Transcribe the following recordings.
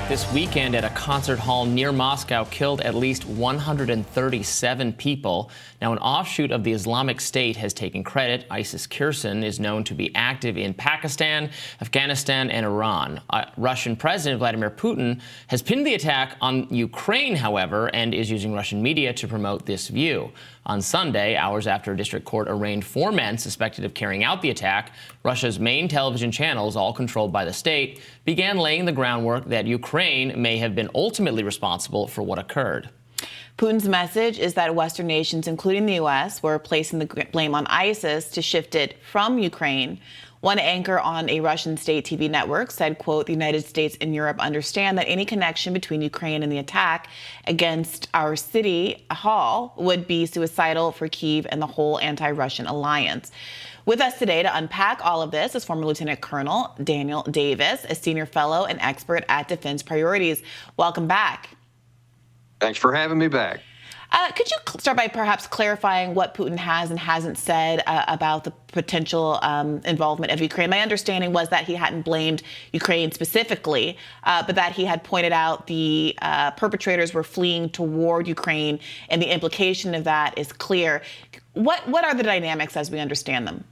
attack this weekend at a concert hall near Moscow killed at least 137 people. Now, an offshoot of the Islamic State has taken credit. ISIS-Khorasan is known to be active in Pakistan, Afghanistan, and Iran. Russian President Vladimir Putin has pinned the attack on Ukraine, however, and is using Russian media to promote this view. On Sunday, hours after a district court arraigned 4 men suspected of carrying out the attack, Russia's main television channels, all controlled by the state, began laying the groundwork that Ukraine may have been ultimately responsible for what occurred. Putin's message is that Western nations, including the U.S., were placing the blame on ISIS to shift it from Ukraine. One anchor on a Russian state TV network said, quote, "The United States and Europe understand that any connection between Ukraine and the attack against our city hall would be suicidal for Kyiv and the whole anti-Russian alliance." With us today to unpack all of this is former Lieutenant Colonel Daniel Davis, a senior fellow and expert at Defense Priorities. Welcome back. Thanks for having me back. Could you start by perhaps clarifying what Putin has and hasn't said about the potential involvement of Ukraine? My understanding was that he hadn't blamed Ukraine specifically, but that he had pointed out the perpetrators were fleeing toward Ukraine, and the implication of that is clear. What are the dynamics as we understand them?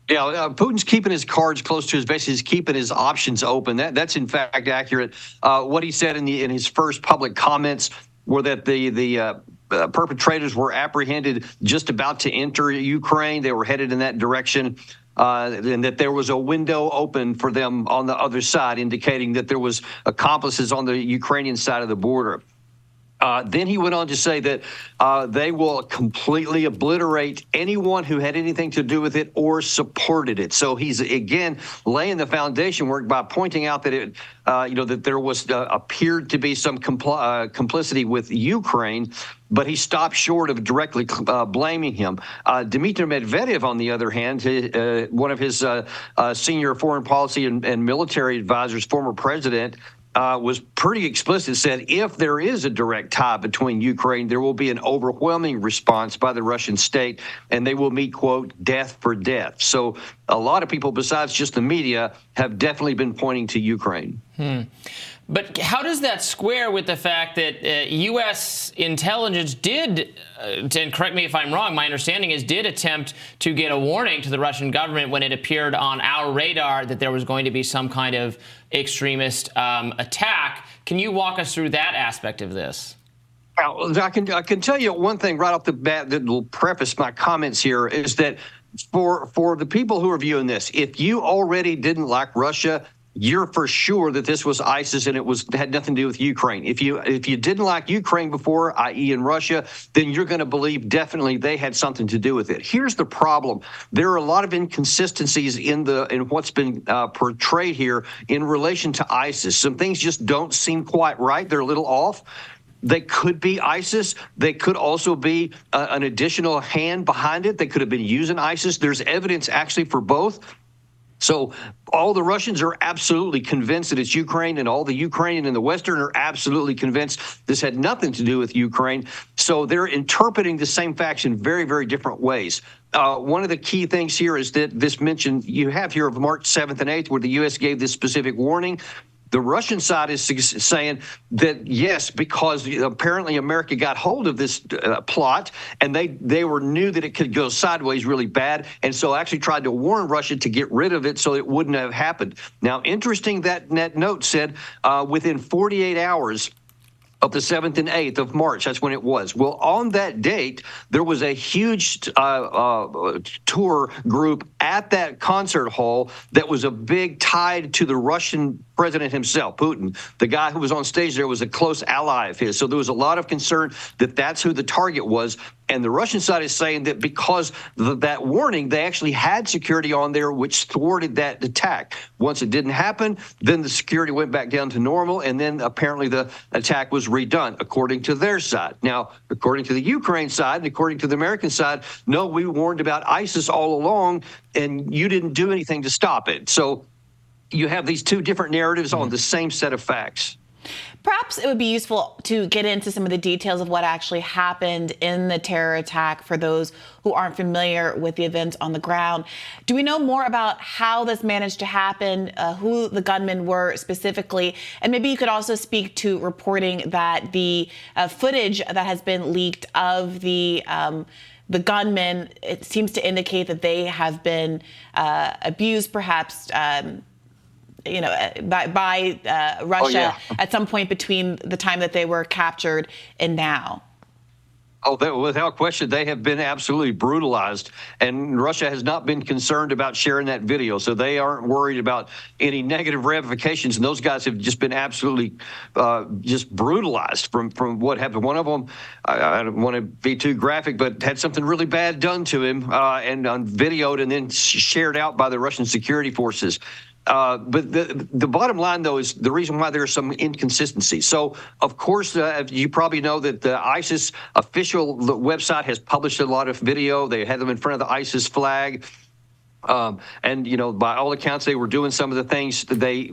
Yeah, Putin's keeping his cards close to his vest. He's keeping his options open. That's in fact accurate. What he said in his first public comments were that the perpetrators were apprehended just about to enter Ukraine. They were headed in that direction, and that there was a window open for them on the other side, indicating that there was accomplices on the Ukrainian side of the border. Then he went on to say that they will completely obliterate anyone who had anything to do with it or supported it. So he's again laying the foundation work by pointing out that that there was appeared to be some complicity with Ukraine, but he stopped short of directly blaming him. Dmitry Medvedev, on the other hand, one of his senior foreign policy and military advisors, former president, was pretty explicit, said if there is a direct tie between Ukraine, there will be an overwhelming response by the Russian state, and they will meet, quote, death for death. So a lot of people, besides just the media, have definitely been pointing to Ukraine. But how does that square with the fact that U.S. intelligence did, and correct me if I'm wrong, my understanding is did attempt to get a warning to the Russian government when it appeared on our radar that there was going to be some kind of extremist attack. Can you walk us through that aspect of this? Well, I can tell you one thing right off the bat that will preface my comments here is that for the people who are viewing this, if you already didn't like Russia, you're for sure that this was ISIS and it had nothing to do with Ukraine. If you didn't like Ukraine before, i.e. in Russia, then you're going to believe definitely they had something to do with it. Here's the problem. There are a lot of inconsistencies in what's been portrayed here in relation to ISIS. Some things just don't seem quite right. They're a little off. They could be ISIS. They could also be an additional hand behind it. They could have been using ISIS. There's evidence actually for both. So all the Russians are absolutely convinced that it's Ukraine, and all the Ukrainian and the Western are absolutely convinced this had nothing to do with Ukraine. So they're interpreting the same facts in very, very different ways. One of the key things here is that this mention you have here of March 7th and 8th, where the U.S. gave this specific warning. The Russian side is saying that, yes, because apparently America got hold of this plot, and they knew that it could go sideways really bad, and so actually tried to warn Russia to get rid of it so it wouldn't have happened. Now, interesting that note said within 48 hours of the 7th and 8th of March. That's when it was. Well, on that date, there was a huge tour group at that concert hall that was a big tied to the Russian president himself, Putin. The guy who was on stage there was a close ally of his. So there was a lot of concern that that's who the target was. And the Russian side is saying that because of that warning, they actually had security on there, which thwarted that attack. Once it didn't happen, then the security went back down to normal, and then apparently the attack was redone, according to their side. Now, according to the Ukraine side and according to the American side, no, we warned about ISIS all along, and you didn't do anything to stop it. So you have these two different narratives on the same set of facts. Perhaps it would be useful to get into some of the details of what actually happened in the terror attack for those who aren't familiar with the events on the ground. Do we know more about how this managed to happen, who the gunmen were specifically? And maybe you could also speak to reporting that the footage that has been leaked of the gunmen, it seems to indicate that they have been abused, perhaps by Russia at some point between the time that they were captured and now. Without question, they have been absolutely brutalized, and Russia has not been concerned about sharing that video, so they aren't worried about any negative ramifications. And those guys have just been absolutely just brutalized from what happened. One of them, I don't want to be too graphic, but had something really bad done to him and videoed and then shared out by the Russian security forces. But the bottom line, though, is the reason why there are some inconsistencies. So, of course, you probably know that the ISIS official website has published a lot of video. They had them in front of the ISIS flag. And, by all accounts, they were doing some of the things that they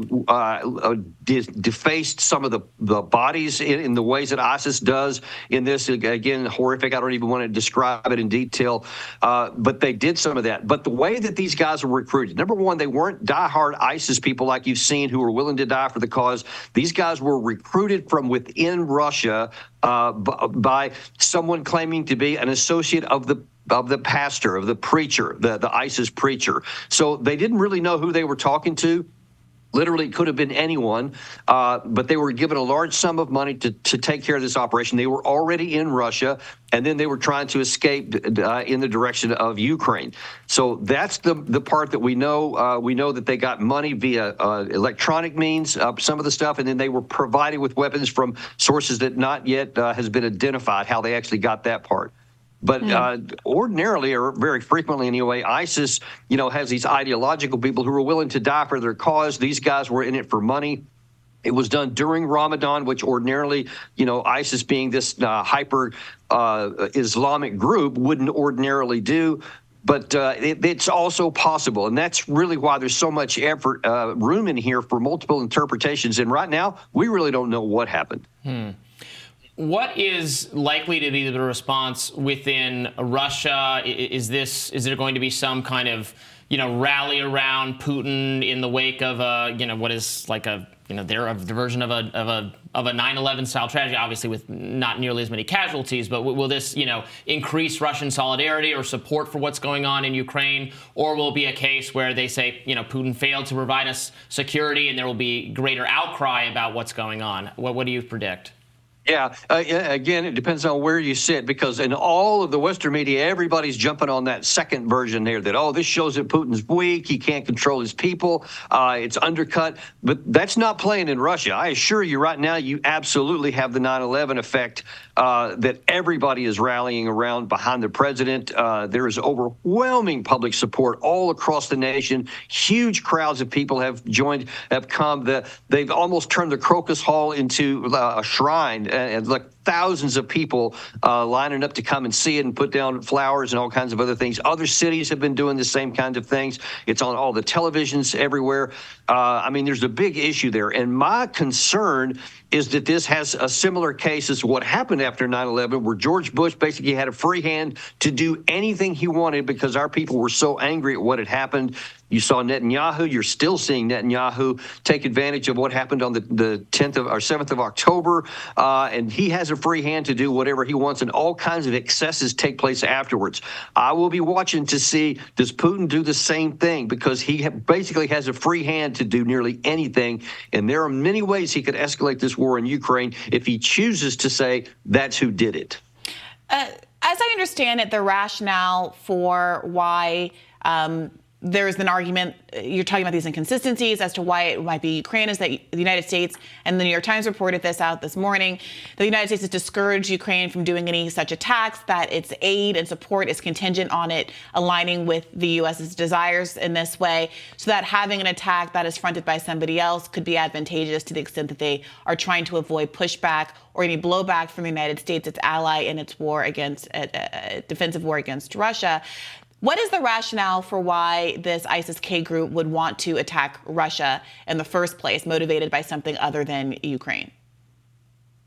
defaced some of the bodies in the ways that ISIS does in this. Again, horrific. I don't even want to describe it in detail. But they did some of that. But the way that these guys were recruited, number one, they weren't diehard ISIS people like you've seen who were willing to die for the cause. These guys were recruited from within Russia by someone claiming to be an associate of the pastor, of the preacher, the ISIS preacher. So they didn't really know who they were talking to. Literally, it could have been anyone, but they were given a large sum of money to take care of this operation. They were already in Russia, and then they were trying to escape in the direction of Ukraine. So that's the part that we know. We know that they got money via electronic means, some of the stuff, and then they were provided with weapons from sources that not yet has been identified, how they actually got that part. But ordinarily, or very frequently anyway, ISIS, has these ideological people who are willing to die for their cause. These guys were in it for money. It was done during Ramadan, which ordinarily, ISIS being this hyper Islamic group wouldn't ordinarily do. But it's also possible. And that's really why there's so much effort, room in here for multiple interpretations. And right now, we really don't know what happened. What is likely to be the response within Russia? Is there going to be some kind of, rally around Putin in the wake of what is like their version of a 9/11 style tragedy, obviously with not nearly as many casualties, but will this, increase Russian solidarity or support for what's going on in Ukraine? Or will it be a case where they say, Putin failed to provide us security and there will be greater outcry about what's going on? What do you predict? Yeah, again, it depends on where you sit, because in all of the Western media, everybody's jumping on that second version there that, this shows that Putin's weak, he can't control his people, it's undercut. But that's not playing in Russia. I assure you right now, you absolutely have the 9/11 effect that everybody is rallying around behind the president. There is overwhelming public support all across the nation. Huge crowds of people have come. They've almost turned the Crocus Hall into a shrine. And like thousands of people lining up to come and see it and put down flowers and all kinds of other things. Other cities have been doing the same kind of things. It's on all the televisions everywhere. There's a big issue there. And my concern is that this has a similar case as what happened after 9/11, where George Bush basically had a free hand to do anything he wanted because our people were so angry at what had happened. You saw Netanyahu. You're still seeing Netanyahu take advantage of what happened on the 10th or 7th of October, and he has a free hand to do whatever he wants, and all kinds of excesses take place afterwards. I will be watching to see, does Putin do the same thing? Because he basically has a free hand to do nearly anything, and there are many ways he could escalate this war in Ukraine if he chooses to say that's who did it. As I understand it, the rationale for why there's an argument, you're talking about these inconsistencies as to why it might be Ukraine, is that the United States, and the New York Times reported this out this morning, the United States has discouraged Ukraine from doing any such attacks, that its aid and support is contingent on it aligning with the U.S.'s desires in this way, so that having an attack that is fronted by somebody else could be advantageous to the extent that they are trying to avoid pushback or any blowback from the United States, its ally in its war against, defensive war against Russia. What is the rationale for why this ISIS-K group would want to attack Russia in the first place, motivated by something other than Ukraine?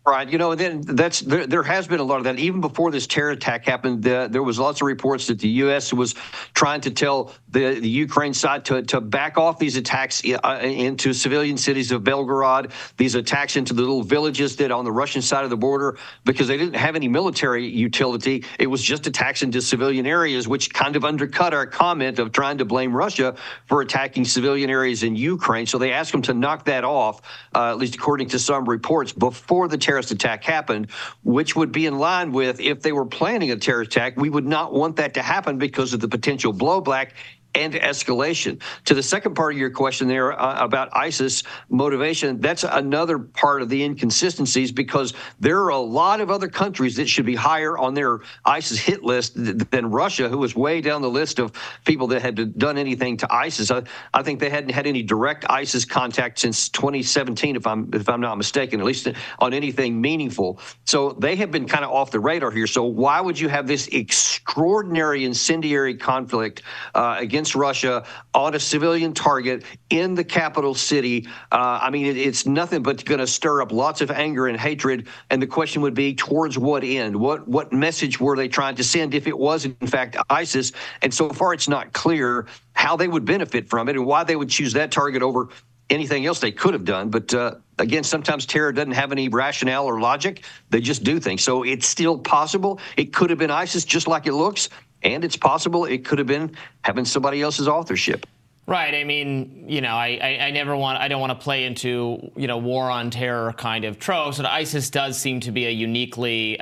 Right. Then there has been a lot of that. Even before this terror attack happened, there was lots of reports that the U.S. was trying to tell the Ukraine side to back off these attacks into civilian cities of Belgorod, these attacks into the little villages that on the Russian side of the border, because they didn't have any military utility. It was just attacks into civilian areas, which kind of undercut our comment of trying to blame Russia for attacking civilian areas in Ukraine. So they asked them to knock that off, at least according to some reports, before the terrorist attack happened, which would be in line with if they were planning a terror attack. We would not want that to happen because of the potential blowback and escalation. To the second part of your question there about ISIS motivation, that's another part of the inconsistencies, because there are a lot of other countries that should be higher on their ISIS hit list than Russia, who was way down the list of people that had done anything to ISIS. I think they hadn't had any direct ISIS contact since 2017, if I'm not mistaken, at least on anything meaningful. So they have been kind of off the radar here. So why would you have this extraordinary incendiary conflict against Russia on a civilian target in the capital city? I mean, it's nothing but going to stir up lots of anger and hatred. And the question would be, towards what end? What message were they trying to send if it was, in fact, ISIS? And so far, it's not clear how they would benefit from it and why they would choose that target over anything else they could have done. But again, sometimes terror doesn't have any rationale or logic. They just do things. So it's still possible. It could have been ISIS, just like it looks. And it's possible it could have been having somebody else's authorship. Right. I mean, I don't want to play into, war on terror kind of tropes. But ISIS does seem to be a uniquely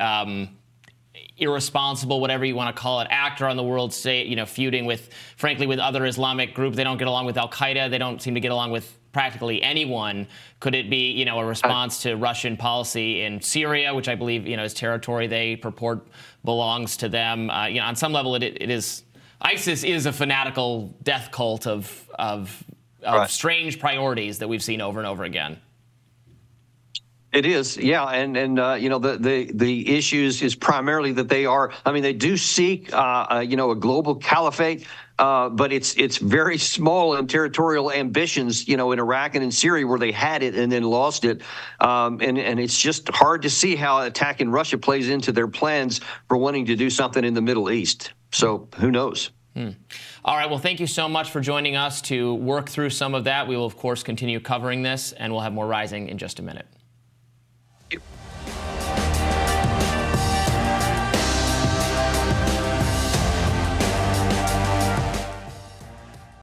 irresponsible, whatever you want to call it, actor on the world stage, feuding with other Islamic groups. They don't get along with Al-Qaeda. They don't seem to get along with practically anyone. Could it be, a response to Russian policy in Syria, which I believe, is territory they purport belongs to them? On some level, it is. ISIS is a fanatical death cult of Right. strange priorities that we've seen over and over again. It is, yeah, and the issues is primarily that they do seek a global caliphate, but it's very small in territorial ambitions, in Iraq and in Syria, where they had it and then lost it, and it's just hard to see how attacking Russia plays into their plans for wanting to do something in the Middle East. So who knows? All right. Well, thank you so much for joining us to work through some of that. We will, of course, continue covering this, and we'll have more Rising in just a minute.